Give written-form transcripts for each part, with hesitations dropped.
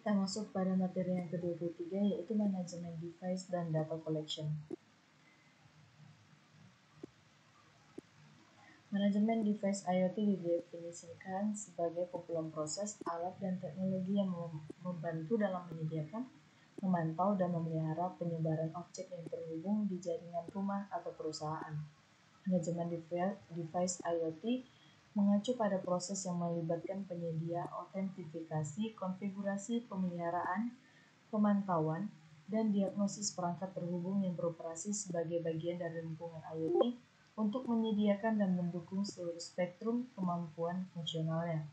kita masuk pada materi yang ke-23, yaitu manajemen device dan data collection. Manajemen device IoT didefinisikan sebagai kumpulan proses, alat, dan teknologi yang membantu dalam menyediakan, memantau, dan memelihara penyebaran objek yang terhubung di jaringan rumah atau perusahaan. Manajemen device IoT mengacu pada proses yang melibatkan penyedia, autentifikasi, konfigurasi, pemeliharaan, pemantauan, dan diagnosis perangkat terhubung yang beroperasi sebagai bagian dari lingkungan IoT untuk menyediakan dan mendukung seluruh spektrum kemampuan fungsionalnya.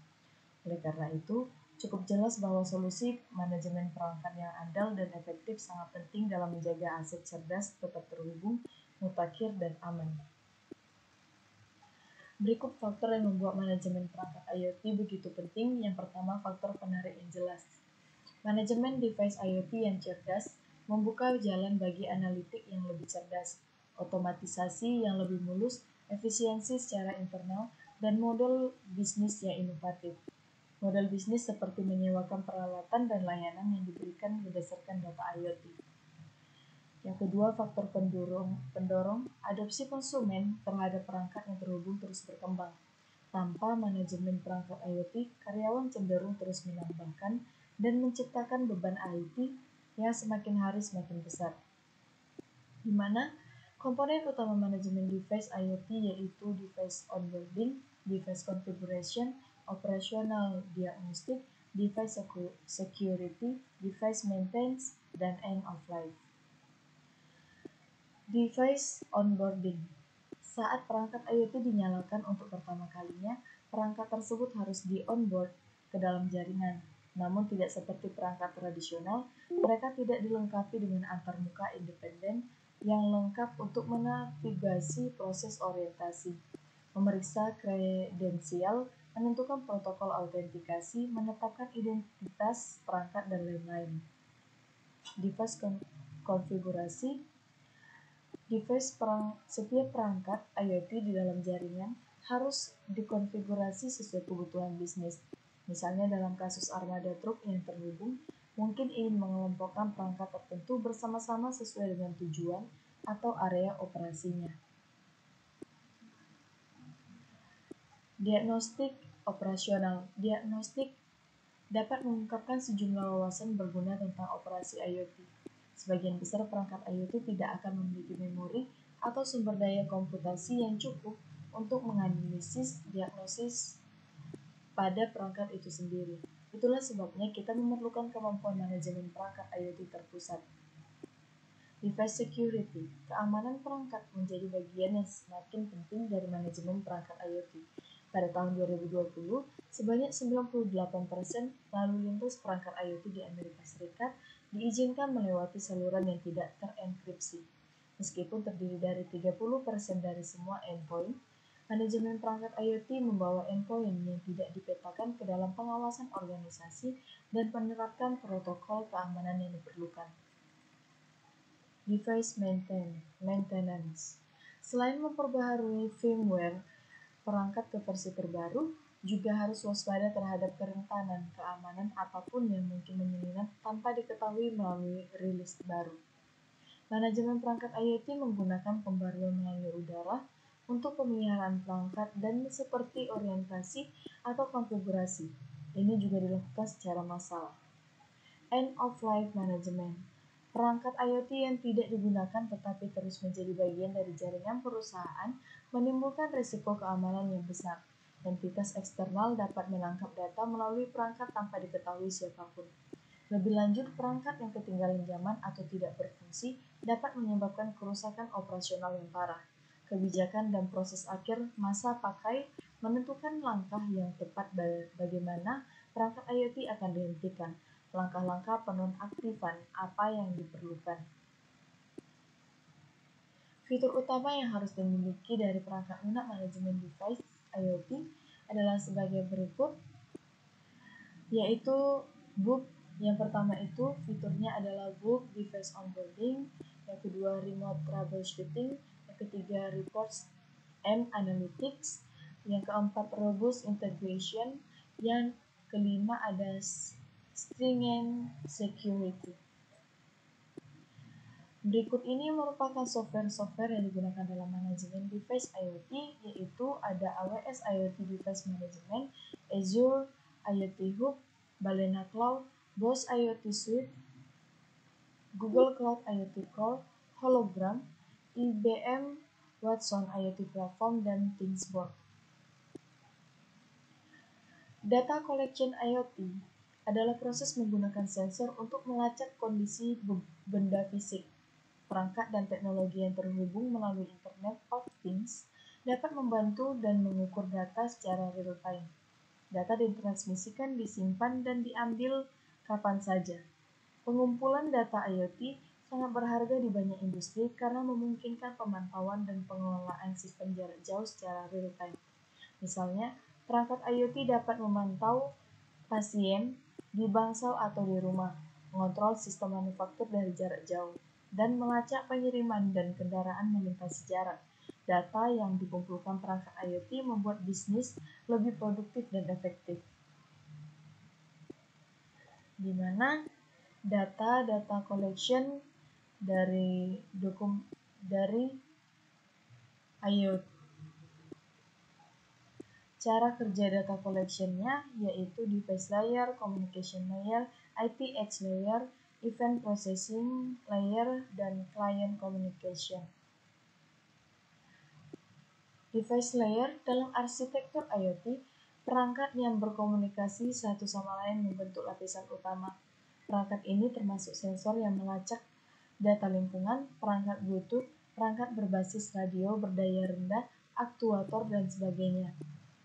Oleh karena itu, cukup jelas bahwa solusi manajemen perangkat yang andal dan efektif sangat penting dalam menjaga aset cerdas tetap terhubung, mutakhir, dan aman. Berikut faktor yang membuat manajemen perangkat IoT begitu penting. Yang pertama, faktor penarik yang jelas. Manajemen device IoT yang cerdas membuka jalan bagi analitik yang lebih cerdas, otomatisasi yang lebih mulus, efisiensi secara internal, dan model bisnis yang inovatif. Model bisnis seperti menyewakan peralatan dan layanan yang diberikan berdasarkan data IoT. Yang kedua, faktor pendorong adopsi konsumen terhadap perangkat yang terhubung terus berkembang. Tanpa manajemen perangkat IoT, karyawan cenderung terus menambahkan dan menciptakan beban IT yang semakin hari semakin besar. Di mana komponen utama manajemen device IoT yaitu device onboarding, device configuration, operational diagnostic, device security, device maintenance, dan end of life. Device onboarding. Saat perangkat IoT dinyalakan untuk pertama kalinya, perangkat tersebut harus di-onboard ke dalam jaringan. Namun tidak seperti perangkat tradisional, mereka tidak dilengkapi dengan antarmuka independen yang lengkap untuk menavigasi proses orientasi, memeriksa kredensial, menentukan protokol autentikasi, menetapkan identitas perangkat, dan lain-lain. Device konfigurasi. Setiap perangkat IoT di dalam jaringan harus dikonfigurasi sesuai kebutuhan bisnis. Misalnya dalam kasus armada truk yang terhubung, mungkin ingin mengelompokkan perangkat tertentu bersama-sama sesuai dengan tujuan atau area operasinya. Diagnostik operasional. Diagnostik dapat mengungkapkan sejumlah wawasan berguna tentang operasi IoT. Sebagian besar perangkat IoT tidak akan memiliki memori atau sumber daya komputasi yang cukup untuk menganalisis diagnosis pada perangkat itu sendiri. Itulah sebabnya kita memerlukan kemampuan manajemen perangkat IoT terpusat. Device security. Keamanan perangkat menjadi bagian yang semakin penting dari manajemen perangkat IoT. Pada tahun 2020, sebanyak 98% lalu lintas perangkat IoT di Amerika Serikat diizinkan melewati saluran yang tidak terenkripsi. Meskipun terdiri dari 30% dari semua endpoint, manajemen perangkat IoT membawa endpoint yang tidak dipetakan ke dalam pengawasan organisasi dan menerapkan protokol keamanan yang diperlukan. Device maintenance. Selain memperbaharui firmware perangkat ke versi terbaru, juga harus waspada terhadap kerentanan keamanan apapun yang mungkin menyelinap tanpa diketahui melalui rilis baru. Manajemen perangkat IoT menggunakan pembaruan melalui udara untuk pemeliharaan perangkat dan seperti orientasi atau konfigurasi. Ini juga dilakukan secara massal. End of life management. Perangkat IoT yang tidak digunakan tetapi terus menjadi bagian dari jaringan perusahaan menimbulkan risiko keamanan yang besar. Entitas eksternal dapat menangkap data melalui perangkat tanpa diketahui siapapun. Lebih lanjut, perangkat yang ketinggalan zaman atau tidak berfungsi dapat menyebabkan kerusakan operasional yang parah. Kebijakan dan proses akhir masa pakai menentukan langkah yang tepat bagaimana perangkat IoT akan dihentikan. Langkah-langkah penonaktifan apa yang diperlukan. Fitur utama yang harus dimiliki dari perangkat lunak manajemen device IoT adalah sebagai berikut, yaitu book. Yang pertama itu fiturnya adalah book device onboarding, yang kedua remote troubleshooting, yang ketiga reports and analytics, yang keempat robust integration, yang kelima ada stringent security. Berikut ini merupakan software-software yang digunakan dalam manajemen device IoT, yaitu ada AWS IoT Device Management, Azure IoT Hub, Balena Cloud, BOS IoT Suite, Google Cloud IoT Core, Hologram, IBM Watson IoT Platform, dan ThingsBoard. Data collection IoT adalah proses menggunakan sensor untuk melacak kondisi benda fisik. Perangkat dan teknologi yang terhubung melalui Internet of Things dapat membantu dan mengukur data secara real-time. Data ditransmisikan, disimpan, dan diambil kapan saja. Pengumpulan data IoT sangat berharga di banyak industri karena memungkinkan pemantauan dan pengelolaan sistem jarak jauh secara real-time. Misalnya, perangkat IoT dapat memantau pasien di bangsal atau di rumah, mengontrol sistem manufaktur dari jarak jauh, dan melacak pengiriman dan kendaraan melintasi jarak. Data yang dikumpulkan perangkat IoT membuat bisnis lebih produktif dan efektif. Di mana data collection dari IoT. Cara kerja data collection-nya yaitu device layer, communication layer, IT edge layer, event processing layer, dan client communication. Device layer dalam arsitektur IoT, perangkat yang berkomunikasi satu sama lain membentuk lapisan utama. Perangkat ini termasuk sensor yang melacak data lingkungan, perangkat Bluetooth, perangkat berbasis radio berdaya rendah, aktuator, dan sebagainya.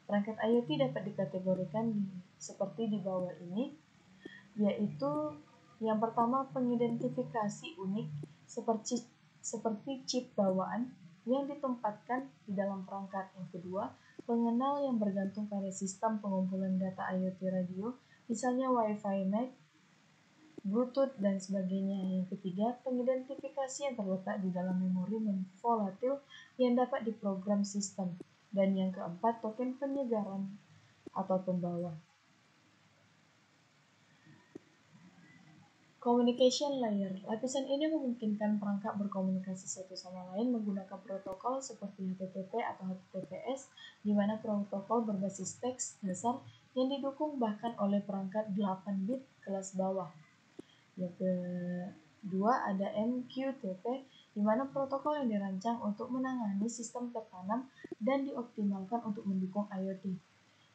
Perangkat IoT dapat dikategorikan seperti di bawah ini, yaitu yang pertama pengidentifikasi unik seperti chip bawaan yang ditempatkan di dalam perangkat. Yang kedua, pengenal yang bergantung pada sistem pengumpulan data IoT radio, misalnya Wi-Fi, MAC, Bluetooth, dan sebagainya. Yang ketiga, pengidentifikasi yang terletak di dalam memori non-volatil yang dapat diprogram sistem. Dan yang keempat, token penyegaran atau pembawa. Communication layer. Lapisan ini memungkinkan perangkat berkomunikasi satu sama lain menggunakan protokol seperti HTTP atau HTTPS, di mana protokol berbasis teks dasar yang didukung bahkan oleh perangkat 8 bit kelas bawah. Yang kedua ada MQTT, di mana protokol yang dirancang untuk menangani sistem tertanam dan dioptimalkan untuk mendukung IoT.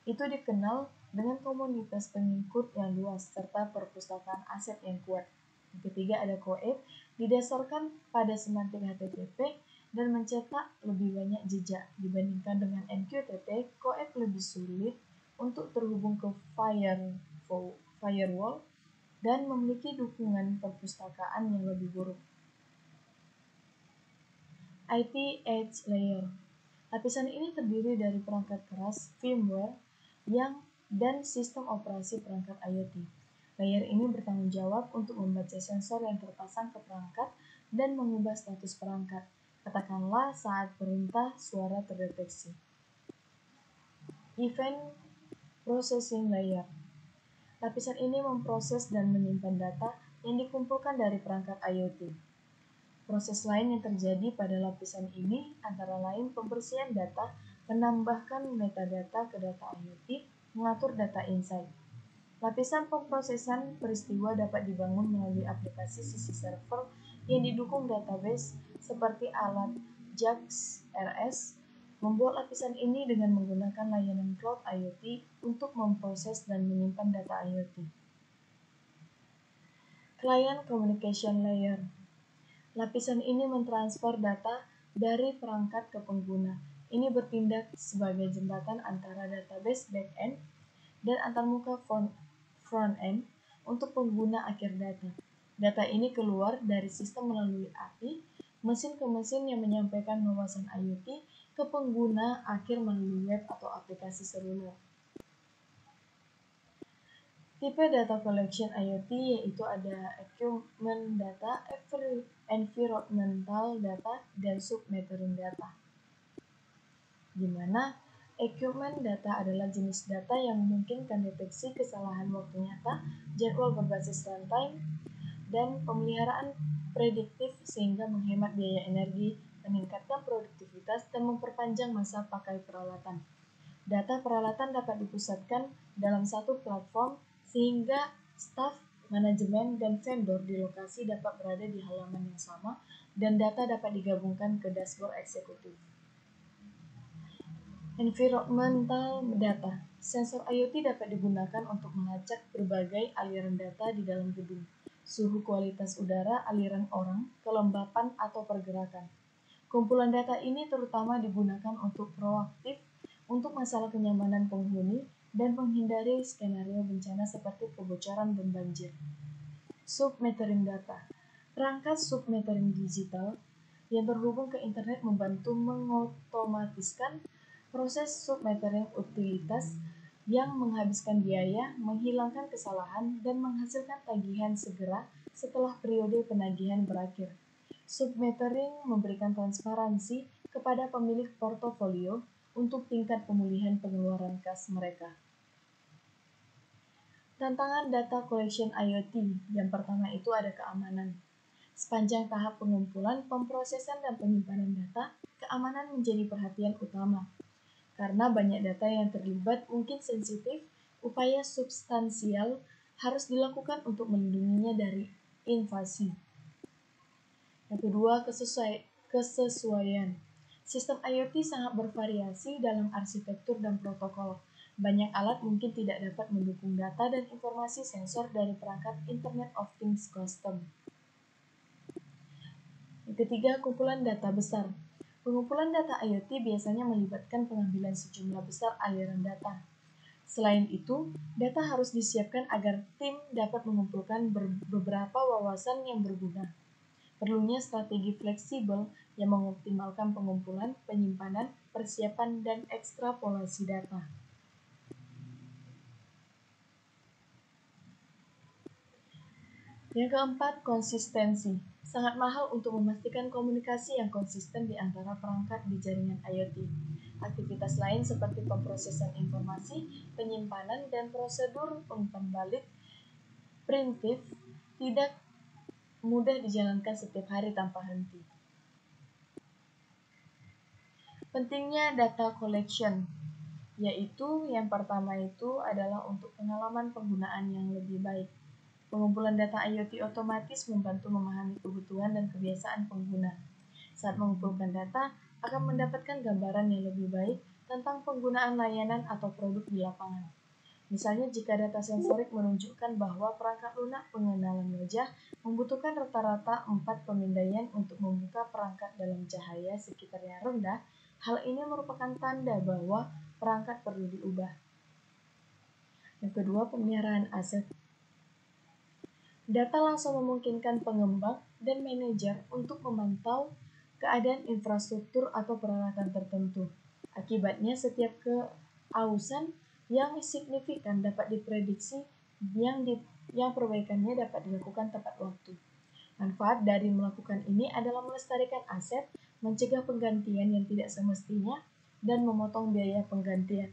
Itu dikenal dengan komunitas pengikut yang luas serta perpustakaan aset yang kuat. Yang ketiga ada CoAP, didasarkan pada semantik HTTP dan mencetak lebih banyak jejak. Dibandingkan dengan MQTT, CoAP lebih sulit untuk terhubung ke firewall dan memiliki dukungan perpustakaan yang lebih buruk. IT Edge Layer. Lapisan ini terdiri dari perangkat keras, firmware, dan sistem operasi perangkat IoT. Layer ini bertanggung jawab untuk membaca sensor yang terpasang ke perangkat dan mengubah status perangkat, katakanlah saat perintah suara terdeteksi. Event Processing Layer. Lapisan ini memproses dan menyimpan data yang dikumpulkan dari perangkat IoT. Proses lain yang terjadi pada lapisan ini antara lain pembersihan data, menambahkan metadata ke data IoT, mengatur data insight. Lapisan pemrosesan peristiwa dapat dibangun melalui aplikasi sisi server yang didukung database seperti alat JAX RS. Membuat lapisan ini dengan menggunakan layanan cloud IoT untuk memproses dan menyimpan data IoT. Client Communication Layer. Lapisan ini mentransfer data dari perangkat ke pengguna. Ini bertindak sebagai jembatan antara database back-end dan antarmuka front-end untuk pengguna akhir data. Data ini keluar dari sistem melalui API, mesin ke mesin yang menyampaikan wawasan IoT ke pengguna akhir melalui web atau aplikasi seluler. Tipe data collection IoT yaitu ada equipment data, environmental data, dan submetering data. Di mana Equipment data adalah jenis data yang memungkinkan deteksi kesalahan waktu nyata, jadwal berbasis runtime, dan pemeliharaan prediktif sehingga menghemat biaya energi, meningkatkan produktivitas, dan memperpanjang masa pakai peralatan. Data peralatan dapat dipusatkan dalam satu platform sehingga staf, manajemen, dan vendor di lokasi dapat berada di halaman yang sama dan data dapat digabungkan ke dashboard eksekutif. Environmental data. Sensor IoT dapat digunakan untuk melacak berbagai aliran data di dalam gedung. Suhu, kualitas udara, aliran orang, kelembapan, atau pergerakan. Kumpulan data ini terutama digunakan untuk proaktif untuk masalah kenyamanan penghuni dan menghindari skenario bencana seperti kebocoran dan banjir. Submetering data. Perangkat submetering digital yang terhubung ke internet membantu mengotomatiskan proses submetering utilitas yang menghabiskan biaya, menghilangkan kesalahan, dan menghasilkan tagihan segera setelah periode penagihan berakhir. Submetering memberikan transparansi kepada pemilik portofolio untuk tingkat pemulihan pengeluaran kas mereka. Tantangan data collection IoT. Yang pertama itu ada keamanan. Sepanjang tahap pengumpulan, pemrosesan, dan penyimpanan data, keamanan menjadi perhatian utama. Karena banyak data yang terlibat mungkin sensitif, upaya substansial harus dilakukan untuk melindunginya dari invasi. Yang kedua, kesesuaian. Sistem IoT sangat bervariasi dalam arsitektur dan protokol. Banyak alat mungkin tidak dapat mendukung data dan informasi sensor dari perangkat Internet of Things custom. Yang ketiga, kumpulan data besar. Pengumpulan data IoT biasanya melibatkan pengambilan sejumlah besar aliran data. Selain itu, data harus disiapkan agar tim dapat mengumpulkan beberapa wawasan yang berguna. Perlunya strategi fleksibel yang mengoptimalkan pengumpulan, penyimpanan, persiapan, dan ekstrapolasi data. Yang keempat, konsistensi. Sangat mahal untuk memastikan komunikasi yang konsisten di antara perangkat di jaringan IoT. Aktivitas lain seperti pemrosesan informasi, penyimpanan, dan prosedur umpan balik primitif tidak mudah dijalankan setiap hari tanpa henti. Pentingnya data collection, yaitu yang pertama itu adalah untuk pengalaman penggunaan yang lebih baik. Pengumpulan data IoT otomatis membantu memahami kebutuhan dan kebiasaan pengguna. Saat mengumpulkan data, akan mendapatkan gambaran yang lebih baik tentang penggunaan layanan atau produk di lapangan. Misalnya jika data sensorik menunjukkan bahwa perangkat lunak pengenalan wajah membutuhkan rata-rata 4 pemindaian untuk membuka perangkat dalam cahaya sekitar yang rendah, hal ini merupakan tanda bahwa perangkat perlu diubah. Yang kedua, pemeliharaan aset. Data langsung memungkinkan pengembang dan manajer untuk memantau keadaan infrastruktur atau peralatan tertentu. Akibatnya, setiap keausan yang signifikan dapat diprediksi yang perbaikannya dapat dilakukan tepat waktu. Manfaat dari melakukan ini adalah melestarikan aset, mencegah penggantian yang tidak semestinya, dan memotong biaya penggantian.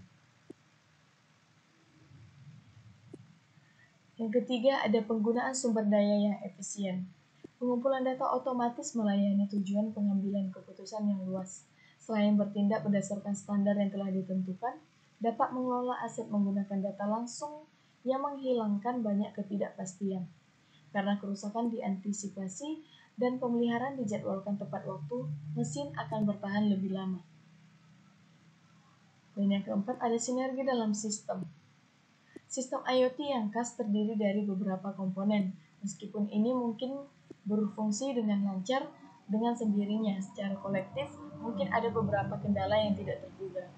Yang ketiga, ada penggunaan sumber daya yang efisien. Pengumpulan data otomatis melayani tujuan pengambilan keputusan yang luas. Selain bertindak berdasarkan standar yang telah ditentukan, dapat mengelola aset menggunakan data langsung yang menghilangkan banyak ketidakpastian. Karena kerusakan diantisipasi dan pemeliharaan dijadwalkan tepat waktu, mesin akan bertahan lebih lama. Dan yang keempat, ada sinergi dalam sistem. Sistem IoT yang khas terdiri dari beberapa komponen. Meskipun ini mungkin berfungsi dengan lancar dengan sendirinya secara kolektif, mungkin ada beberapa kendala yang tidak terduga.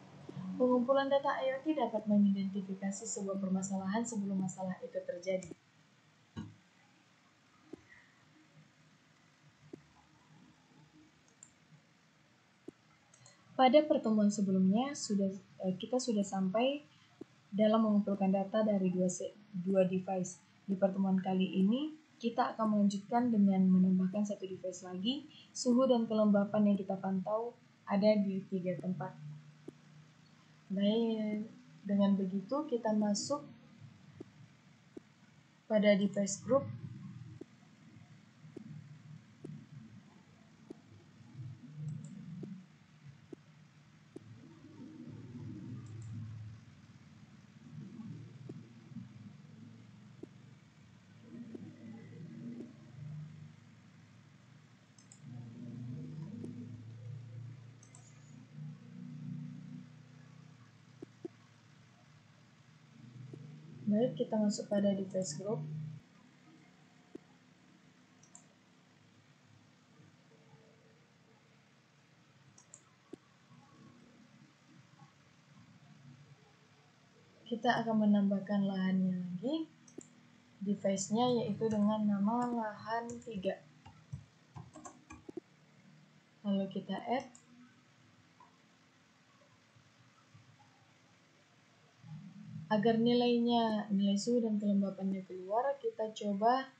Pengumpulan data IoT dapat mengidentifikasi sebuah permasalahan sebelum masalah itu terjadi. Pada pertemuan sebelumnya kita sudah sampai dalam mengumpulkan data dari dua device. Di pertemuan kali ini, kita akan melanjutkan dengan menambahkan satu device lagi. Suhu dan kelembapan yang kita pantau ada di 3 tempat. Baik, dengan begitu kita masuk pada device group. Baik, kita masuk pada device group. Kita akan menambahkan lahannya lagi, device-nya yaitu dengan nama lahan 3. Lalu kita add. Agar nilai suhu dan kelembapannya keluar, kita coba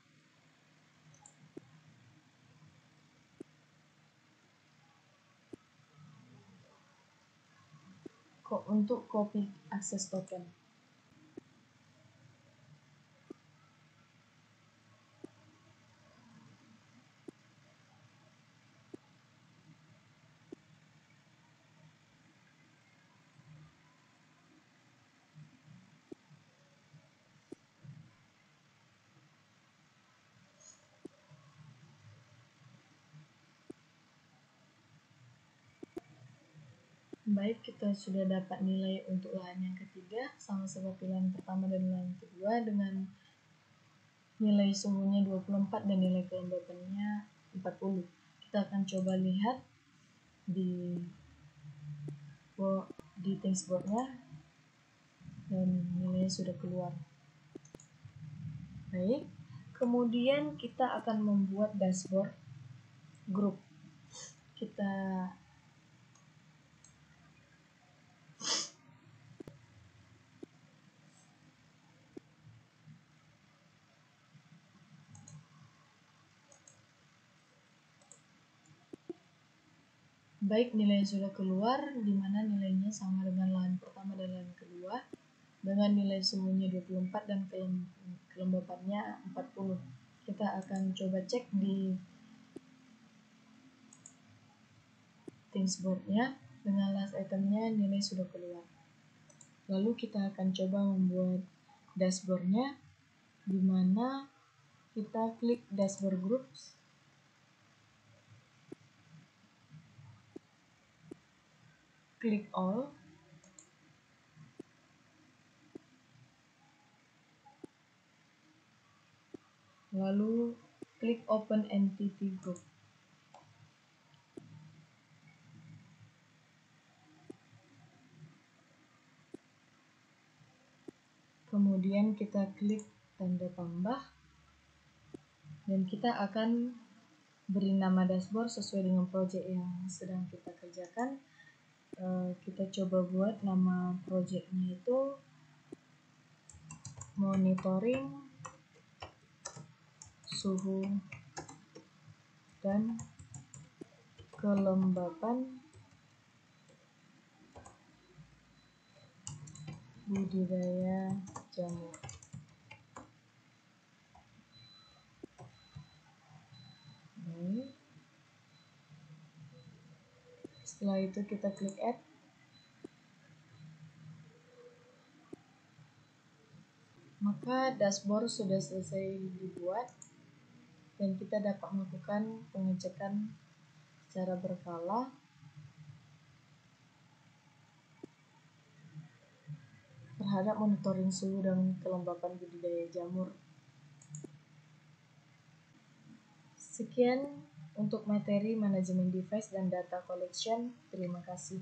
untuk copy access token. Baik, kita sudah dapat nilai untuk lahan yang ketiga, sama seperti lahan pertama dan lahan kedua, dengan nilai suhunya 24 dan nilai kelembapannya 40. Kita akan coba lihat di thingsboard-nya dan nilainya sudah keluar. Baik, kemudian kita akan membuat dashboard group. Baik, nilai sudah keluar, di mana nilainya sama dengan lahan pertama dan lahan kedua, dengan nilai suhunya 24 dan kelembapannya 40. Kita akan coba cek di thingsboard-nya, dengan last itemnya nilai sudah keluar. Lalu kita akan coba membuat dashboard-nya, di mana kita klik dashboard groups. Klik all. Lalu klik open entity group. Kemudian kita klik tanda tambah. Dan kita akan beri nama dashboard sesuai dengan project yang sedang kita kerjakan. Kita coba buat nama projectnya itu monitoring suhu dan kelembapan budidaya jamur. Setelah itu kita klik add. Maka dashboard sudah selesai dibuat dan kita dapat melakukan pengecekan secara berkala terhadap monitoring suhu dan kelembapan budidaya jamur. Sekian untuk materi manajemen device dan data collection. Terima kasih.